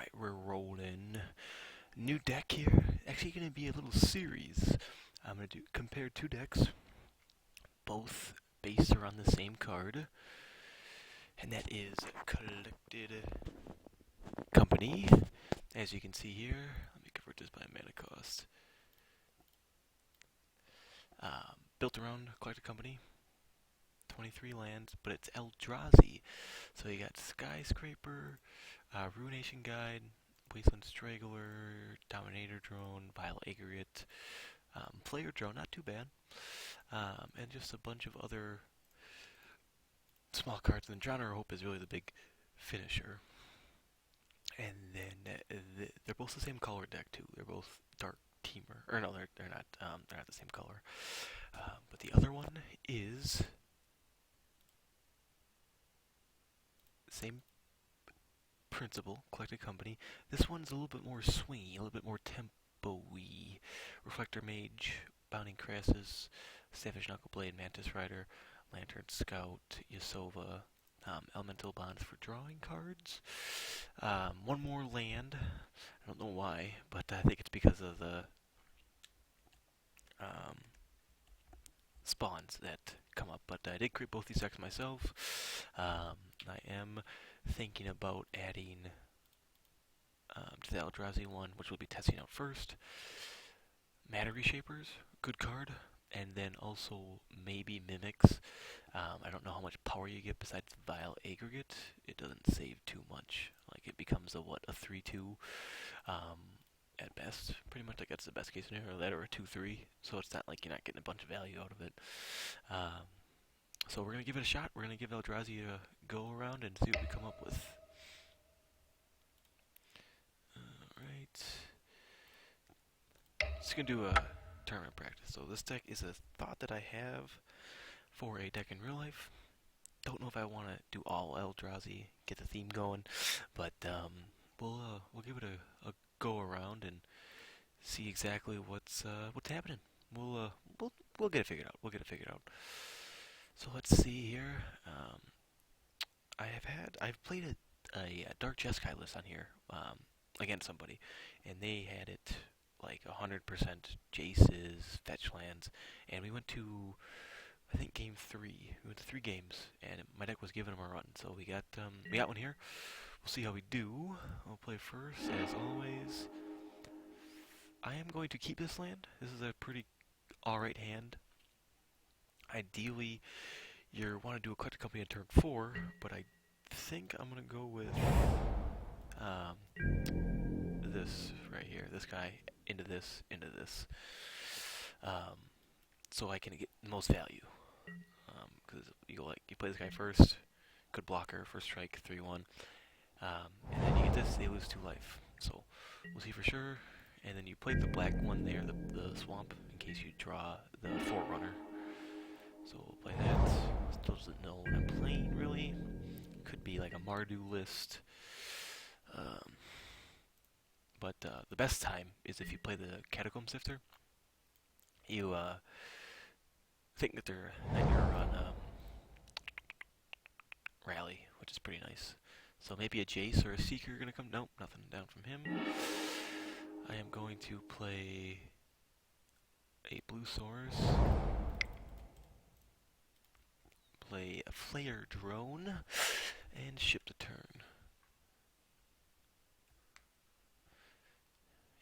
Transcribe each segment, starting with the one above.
Alright, we're rolling. New deck here. Actually going to be a little series. I'm going to compare two decks, both based around the same card. And that is Collected Company. As you can see here, let me convert this by mana cost. Built around Collected Company. 23 lands, but it's Eldrazi. So you got Skyscraper, Ruination Guide, Wasteland Straggler, Dominator Drone, Vile Aggregate, Player Drone, not too bad, and just a bunch of other small cards. And Drowner Hope is really the big finisher. And then they're both the same color deck too. They're both Dark Teamer, or no, they're not. They're not the same color. But the other one is same principle, Collected Company. This one's a little bit more swingy, a little bit more tempo-y. Reflector Mage, Bounding Crassus, Savage Knuckleblade, Mantis Rider, Lantern Scout, Yasova, Elemental Bonds for drawing cards. One more land. I don't know why, but I think it's because of the spawns that come up. But I did create both these decks myself. I am thinking about adding to the Eldrazi one, which we'll be testing out first. Matter Reshapers, good card, and then also maybe Mimics. I don't know how much power you get besides Vile Aggregate. It doesn't save too much. Like, it becomes a 3-2 at best. Pretty much, like, that's the best case scenario, that or a 2-3. So it's not like you're not getting a bunch of value out of it. So we're going to give it a shot. We're going to give Eldrazi a go around and see what we come up with. Alright. Just going to do a tournament practice. So this deck is a thought that I have for a deck in real life. Don't know if I want to do all Eldrazi, get the theme going, but we'll give it a go around and see exactly what's happening. We'll get it figured out. We'll get it figured out. So let's see here. I've played a Dark Jeskai list on here against somebody, and they had it like 100% Jaces, fetch lands, and we went to, I think, game 3. We went to 3 games, and my deck was giving them a run. So we got one here. We'll see how we do. I'll play first, as always. I am going to keep this land. This is a pretty alright hand. Ideally, you want to do a Collected Company on turn 4, but I think I'm going to go with this right here. This guy into this, so I can get the most value. Because you play this guy first, good blocker, first strike, 3-1, and then you get this, they lose 2 life. So we'll see for sure. And then you play the black one there, the swamp, in case you draw the Forerunner. So we'll play that. Still doesn't know what I'm playing, really. Could be like a Mardu list. But the best time is if you play the Catacomb Sifter. You think that you're on Rally, which is pretty nice. So maybe a Jace or a Seeker are going to come. Nope, nothing down from him. I am going to play a Blue Source. Play a Flare Drone, and ship the turn.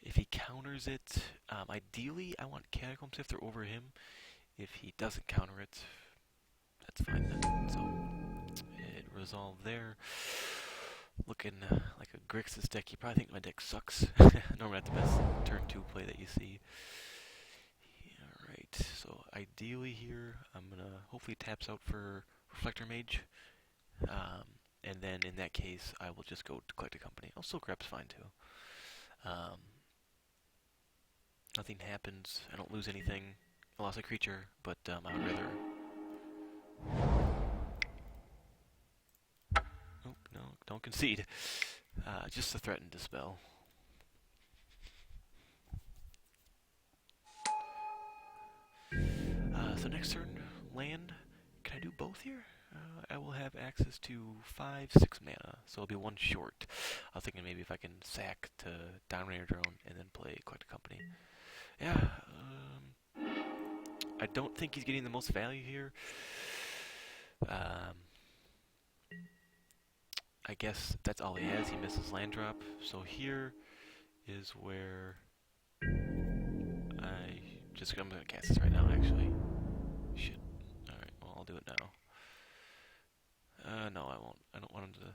If he counters it, ideally I want Catacomb Sifter over him. If he doesn't counter it, that's fine then. So it resolved there. Looking like a Grixis deck. You probably think my deck sucks. Normally not the best turn 2 play that you see. Alright, so ideally here, I'm going to hopefully taps out for Reflector Mage. And then in that case, I will just go to Collected Company. Also, grab's fine too. Nothing happens. I don't lose anything. I lost a creature, but I would rather... Oh, no, don't concede. Just to threaten Dispel. So next turn, land. Can I do both here? I will have access to 5, 6 mana, so I'll be one short. I was thinking maybe if I can sack to Dominator Drone and then play Collect a Company. Yeah, I don't think he's getting the most value here. I guess that's all he has. He misses land drop. So here is where I'm gonna cast this right now, actually. Shit. Alright, well, I'll do it now. No, I won't. I don't want him to...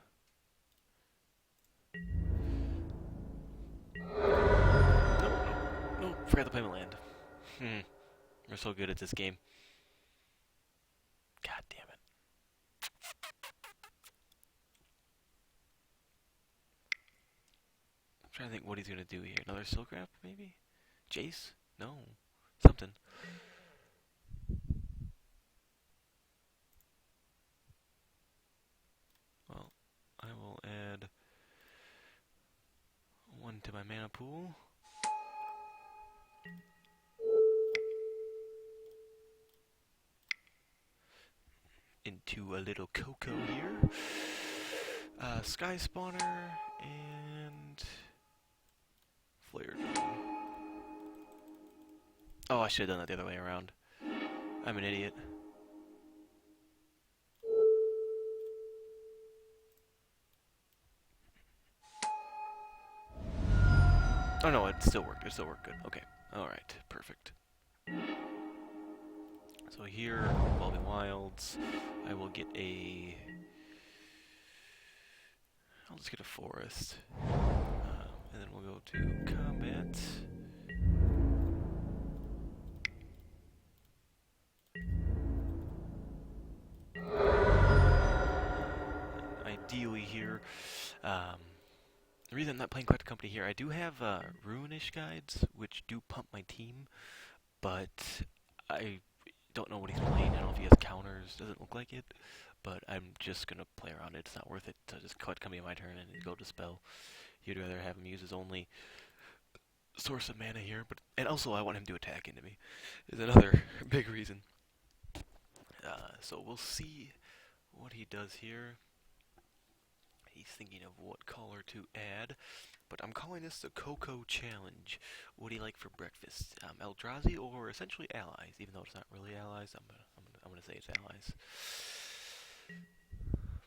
No, forgot to play my land. We're so good at this game. God damn it. I'm trying to think what he's gonna do here. Another Silk Wrap, maybe? Jace? No. Something. Well, I will add 1 to my mana pool. Into a little Coco here. Sky Spawner and Flare Drum. Oh, I should have done that the other way around. I'm an idiot. Oh no, it still worked. It still worked good. Okay. Alright, perfect. So here, Evolving Wilds, I will get a... I'll just get a Forest. And then we'll go to Combat. Ideally here, the reason I'm not playing Collect a Company here, I do have Ruinish guides, which do pump my team, but I don't know what he's playing. I don't know if he has counters. Doesn't look like it, but I'm just gonna play around it. It's not worth it to just Collect Company on my turn and go Dispel. You'd rather have him use his only source of mana here, and also I want him to attack into me. Is another big reason. So we'll see what he does here. He's thinking of what color to add, but I'm calling this the Coco Challenge. What do you like for breakfast? Eldrazi or essentially allies, even though it's not really allies. I'm gonna say it's allies.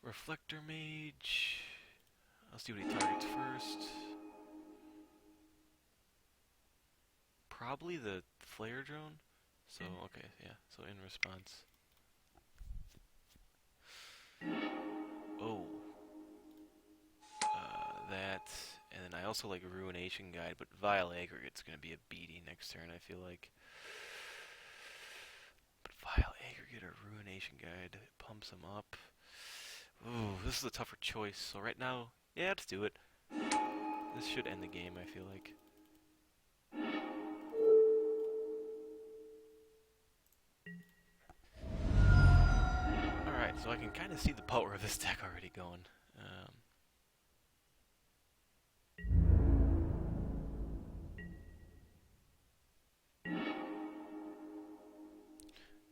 Reflector Mage. I'll see what he targets first. Probably the Flare Drone. So okay, yeah. So in response. Oh. That, and then I also like Ruination Guide, but Vile Aggregate's going to be a beating next turn, I feel like. But Vile Aggregate or Ruination Guide pumps him up. Ooh, this is a tougher choice. So right now, yeah, let's do it. This should end the game, I feel like. Alright, so I can kind of see the power of this deck already going.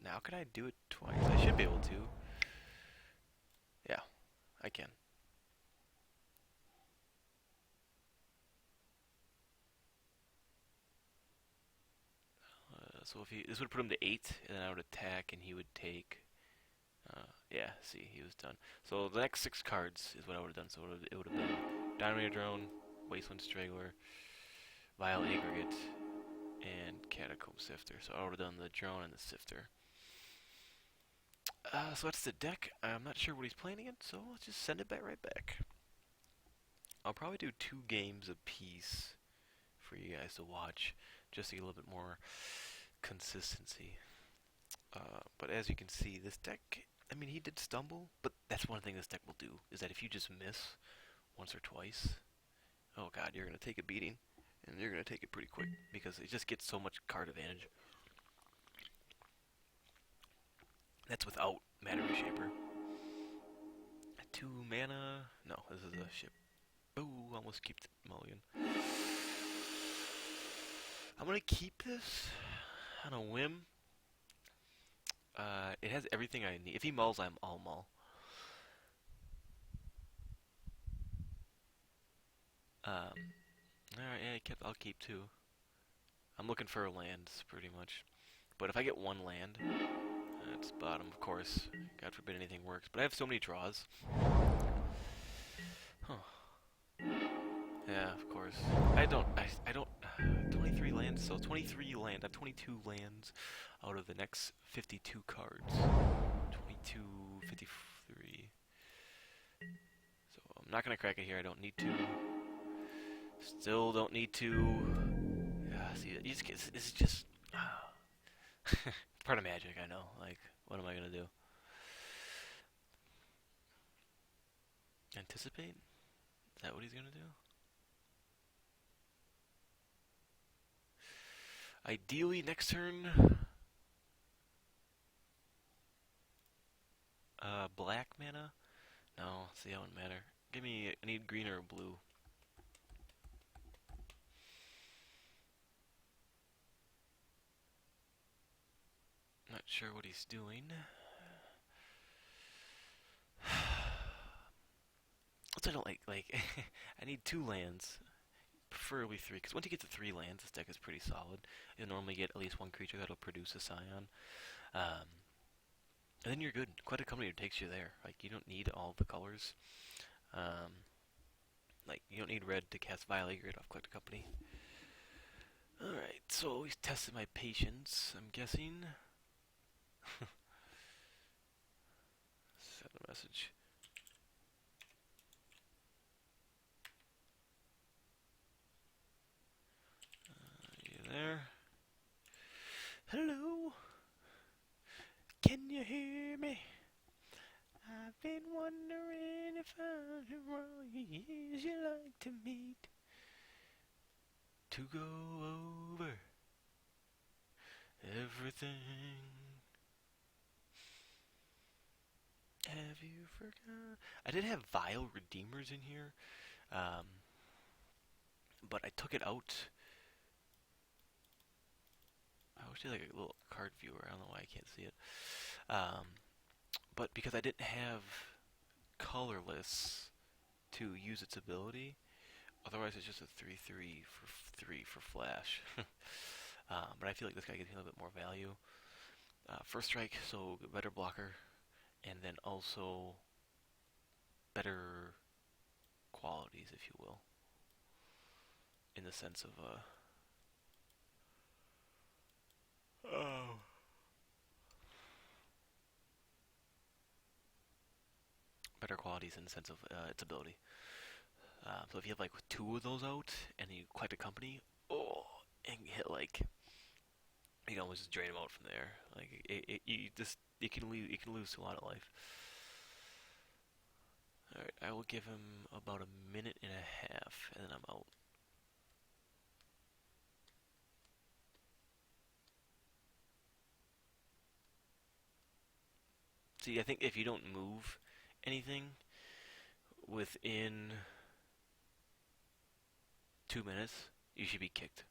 Now can I do it twice? I should be able to. Yeah, I can. So if this would put him to 8, and then I would attack, and he would take. Yeah, see, he was done. So the next 6 cards is what I would have done. So it would have been Dominator Drone, Wasteland Straggler, Vile Aggregate, and Catacomb Sifter. So I would have done the Drone and the Sifter. So that's the deck. I'm not sure what he's playing against, so let's just send it back right back. I'll probably do 2 games apiece for you guys to watch, just to get a little bit more consistency. But as you can see, this deck, I mean, he did stumble, but that's one thing this deck will do, is that if you just miss once or twice, oh god, you're going to take a beating, and you're going to take it pretty quick, because it just gets so much card advantage. That's without Mana Reshaper. 2 mana, no, this is a ship. Ooh, almost keep the mulligan. I'm going to keep this on a whim. It has everything I need. If he mulls, I'll mull. Um, Alright, yeah, I'll keep two. I'm looking for lands, pretty much. But if I get one land, it's bottom, of course. God forbid anything works. But I have so many draws. Huh. Yeah, of course. I don't, 23 lands, so 23 land, 22 lands out of the next 52 cards. 22, 53. So I'm not gonna crack it here, I don't need to. Still don't need to. Yeah, see, you just get, it's just, part of magic, I know. Like, what am I gonna do? Anticipate? Is that what he's gonna do? Ideally, next turn, black mana? No, see, that wouldn't matter. Give me, I need green or blue. Not sure what he's doing. That's what I don't like, I need two lands. Preferably three, because once you get to three lands, this deck is pretty solid. You'll normally get at least one creature that'll produce a Scion. Um, and then you're good. Quite a company takes you there. Like, you don't need all the colors. Um, like, you don't need red to cast Violet Grid off Collector Company. Alright, so he's tested my patience, I'm guessing. Send a message. You there? Hello? Can you hear me? I've been wondering if I'm wrong. Years you like to meet to go over everything. Have you forgot? I did have Vile Redeemers in here, um, but I took it out. I wish they had like a little card viewer. I don't know why I can't see it. Um, but because I didn't have colorless to use its ability, otherwise it's just a 3/3 for 3 for flash. But I feel like this guy gives me a little bit more value. First strike, so better blocker, and then also better qualities, if you will, in the sense of oh, better qualities in the sense of its ability. So if you have like two of those out and you collect a company, oh, and hit like you can always just drain them out from there. Like you can lose to a lot of life. All right, I will give him about a minute and a half, and then I'm out. See, I think if you don't move anything within 2 minutes, you should be kicked.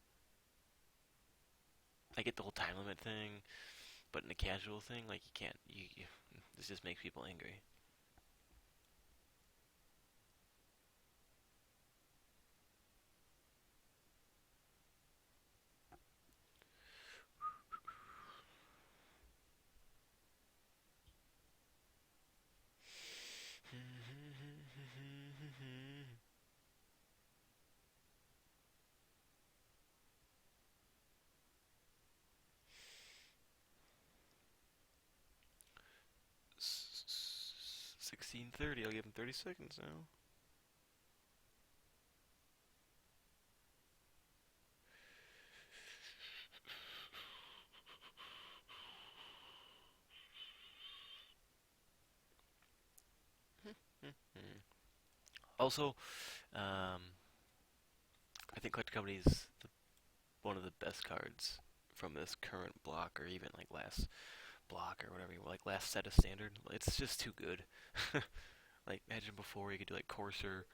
I get the whole time limit thing, but in the casual thing, like you can't. This just makes people angry. Mm-hmm. 16:30. I'll give him 30 seconds now. Also, um, I think Collector Company is one of the best cards from this current block, or even like last block, or whatever, like last set of standard. It's just too good. Like, imagine before you could do like Courser,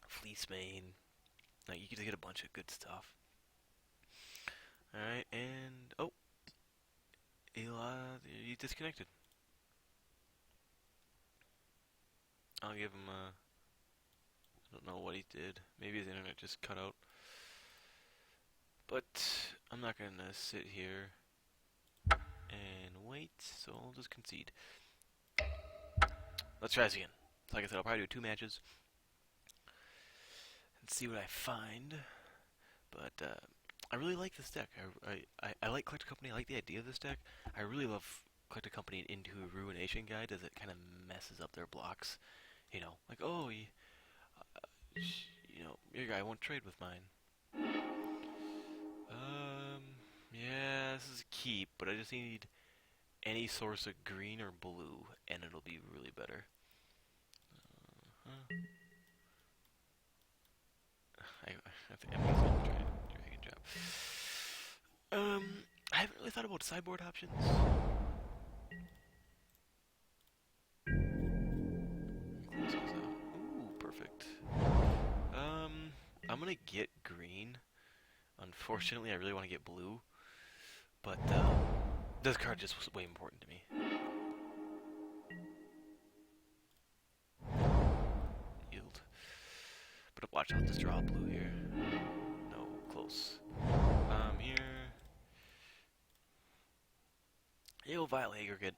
Fleece Mane. Like, you could get a bunch of good stuff. Alright, and. Oh! Eli, you disconnected. I'll give him a. I don't know what he did. Maybe his internet just cut out. But I'm not gonna sit here and wait, so I'll just concede. Let's try this again. So like I said, I'll probably do 2 matches and see what I find. But I really like this deck. I like Collector Company. I like the idea of this deck. I really love Collector Company into a Ruination Guide as it kind of messes up their blocks. You know, like, oh, your guy won't trade with mine. Yeah, this is a keep, but I just need any source of green or blue, and it'll be really better. Uh-huh. I think I'm using drag and drop. I haven't really thought about sideboard options. Ooh, perfect. I'm gonna get green. Unfortunately, I really want to get blue, but this card just was way important to me. Yield. But watch out, just draw blue here. No, close. Here. You'll violate aggregate.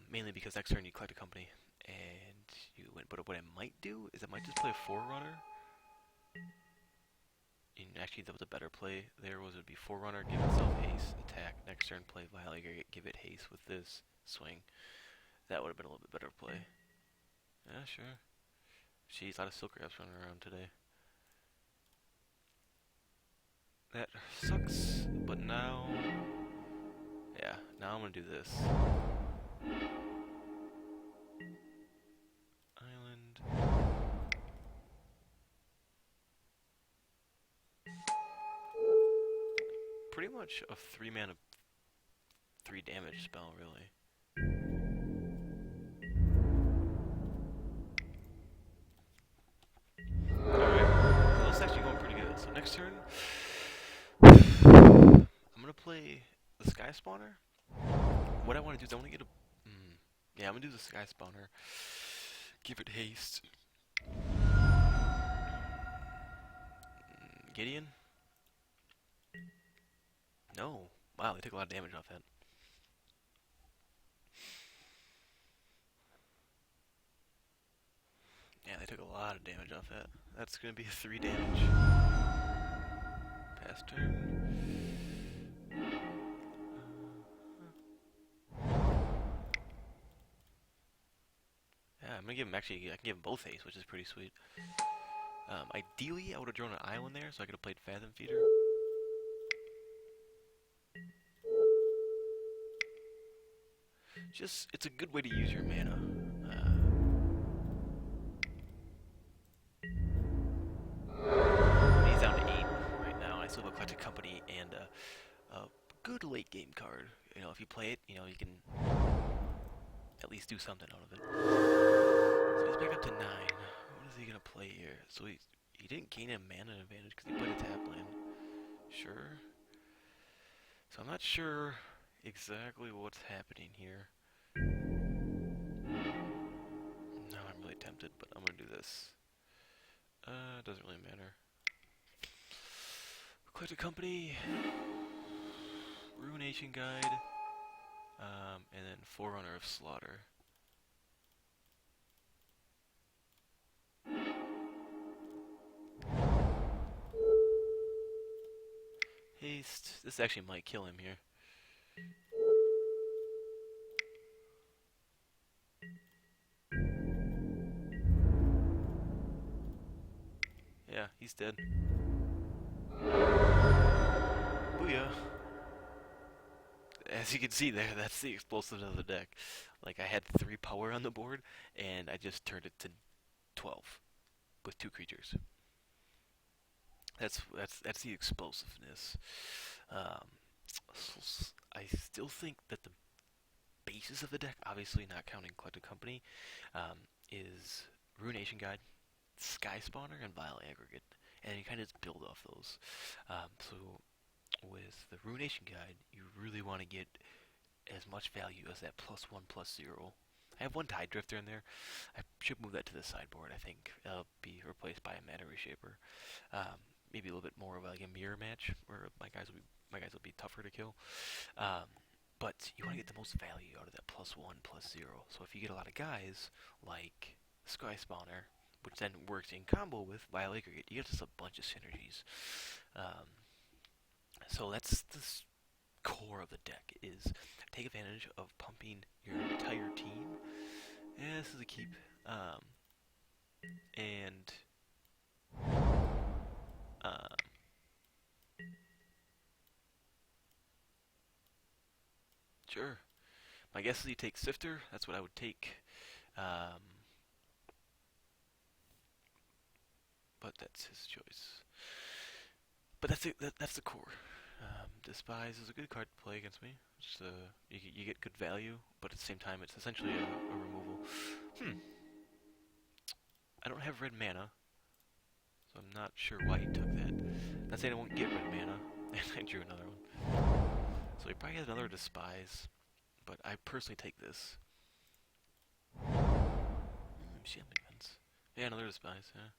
Mainly because next turn you collect a company and you win. But what I might do is I might just play a Forerunner. And actually, that was a better play. There was it would be Forerunner, give itself haste, attack. Next turn, play violate aggregate, give it haste with this swing. That would have been a little bit better play. Yeah, sure. Jeez, a lot of Silk Wraps running around today. That sucks, but now... Yeah, now I'm gonna do this. Island. Pretty much a 3-mana, 3 damage spell, really. Alright, well, this is actually going pretty good. So next turn, I'm gonna play the Sky Spawner. What I want to do is I want to get a... yeah, I'm gonna do the Sky Spawner. Give it haste. Gideon? No. Wow, they took a lot of damage off that. Yeah, they took a lot of damage off that. That's gonna be a 3 damage. Pass turn. Yeah, I'm gonna give him actually. I can give him both haste, which is pretty sweet. Ideally, I would have drawn an island there, so I could have played Fathom Feeder. Just, it's a good way to use your mana. He's down to 8 right now. I still have a Collected Company and a good late game card. You know, if you play it, you know, you can at least do something out of it. So he's back up to 9. What is he gonna play here? So he didn't gain a mana advantage because he played a tap land. Sure. So I'm not sure exactly what's happening here. Now I'm really tempted, but I'm gonna do this. It doesn't really matter. Collected Company, Ruination Guide, and then Forerunner of Slaughter. Haste. This actually might kill him here. Yeah, he's dead. Booyah. As you can see there, that's the explosiveness of the deck. Like, I had 3 power on the board, and I just turned it to 12 with 2 creatures. That's the explosiveness. I still think that the basis of the deck, obviously not counting Collected Company, is Ruination Guide, Sky Spawner, and Vile Aggregate. And you kind of just build off those. So with the Ruination Guide, you really want to get as much value as that +1/+0. I have one Tide Drifter in there. I should move that to the sideboard. I think it'll be replaced by a Mana Reshaper. Maybe a little bit more of like a mirror match, where my guys will be tougher to kill. Um, but you want to get the most value out of that +1/+0. So if you get a lot of guys like Sky Spawner, which then works in combo with Vile Aggregate, you get just a bunch of synergies. Um, so that's the core of the deck is take advantage of pumping your entire team. Yeah, this is a keep. And um, sure. My guess is you take Sifter. That's what I would take. Um, but that's his choice. But that's it. That's the core. Despise is a good card to play against me. You get good value, but at the same time, it's essentially a removal. I don't have red mana, so I'm not sure why he took that. Not saying I won't get red mana, and I drew another one. So he probably has another Despise, but I personally take this. Shit, defense. Yeah, another Despise, yeah.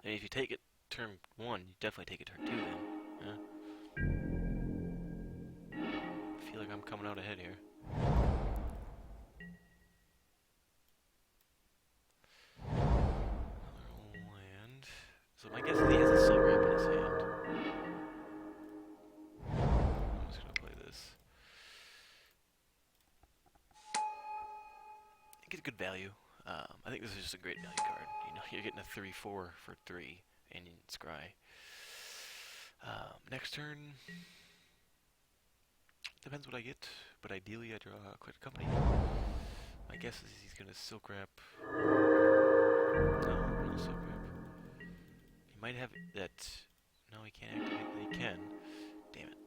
And if you take it turn 1, you definitely take it turn 2 then. Yeah. I feel like I'm coming out ahead here. Another land. So my guess is he has a Soul Ramp in his hand. I'm just gonna play this. I get good value. I think this is just a great value card. You know, you're getting a 3/4 for 3 and Scry. Next turn, depends what I get, but ideally I draw a Clear Company. My guess is he's gonna Silk Wrap. No Silk Wrap. He might have that. No, he can't activate. He can. Damn it.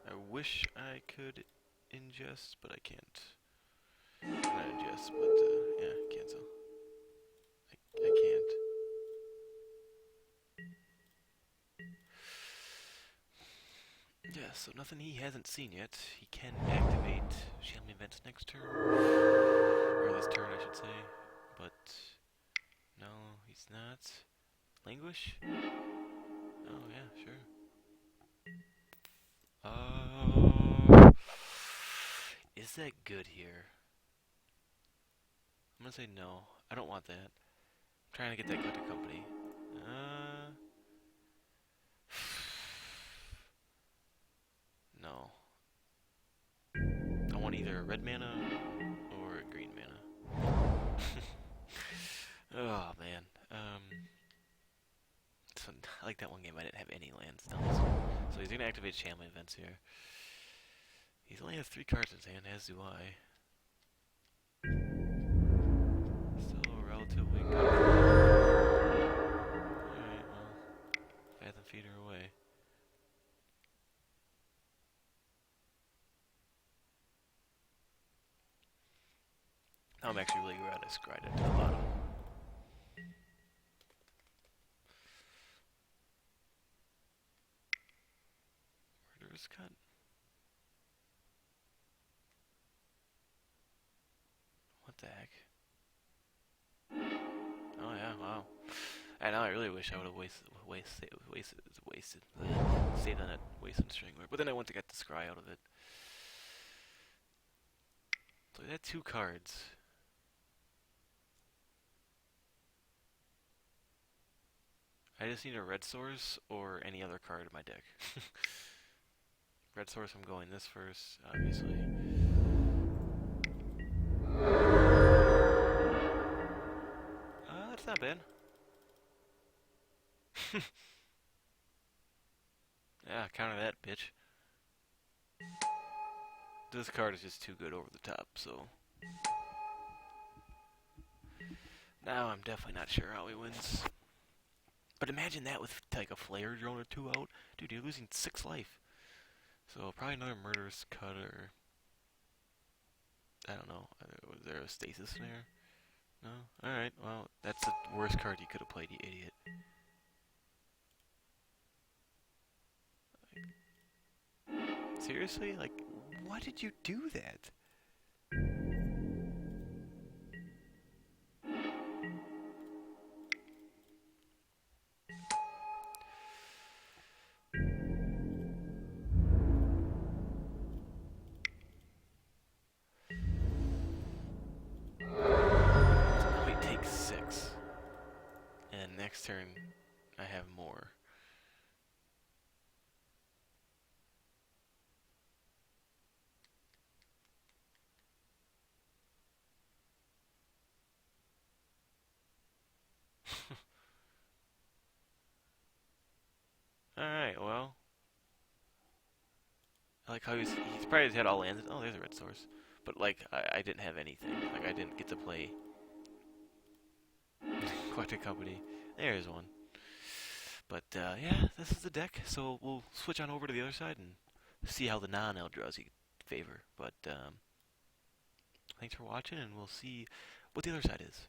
I wish I could ingest, but I can't. Not ingest, but yeah, cancel. I can't. Yeah, so nothing he hasn't seen yet. He can activate Shelmy Events next turn. Or this turn, I should say. But no, he's not. Languish? Oh, yeah, sure. Is that good here? I'm gonna say no. I don't want that. I'm trying to get that Glitter Company. No. I want either a red mana or a green mana. Oh, man. So, I like that one game I didn't have any lands down this one. So he's gonna activate Shamley Events here. He's only has 3 cards in his hand, as do I. Still relatively good. Alright, well, Fathom Feeder away. Now I'm actually really glad I scried it to the bottom. Murderous Cut. What the heck? Oh yeah, wow. And now I really wish I would have stayed on that wasted string. But then I went to get the scry out of it. So I had 2 cards. I just need a red source or any other card in my deck. Red source, I'm going this first, obviously. That's not bad. Yeah, counter that, bitch. This card is just too good over the top, so... Now I'm definitely not sure how he wins. But imagine that with like a Flare Drone or 2 out. Dude, you're losing 6 life. So probably another Murderous Cut or... I don't know. Was there a stasis snare? No? Alright, well, that's the worst card you could have played, you idiot. Seriously? Like, why did you do that? Now he takes 6. And next turn, I have more. Alright, well. I like how he's probably had all lands. Oh, there's a red source. But, like, I didn't have anything. Like, I didn't get to play Collected Company. There's one. But, yeah, this is the deck. So we'll switch on over to the other side and see how the non-Eldrazi favor. But, thanks for watching, and we'll see what the other side is.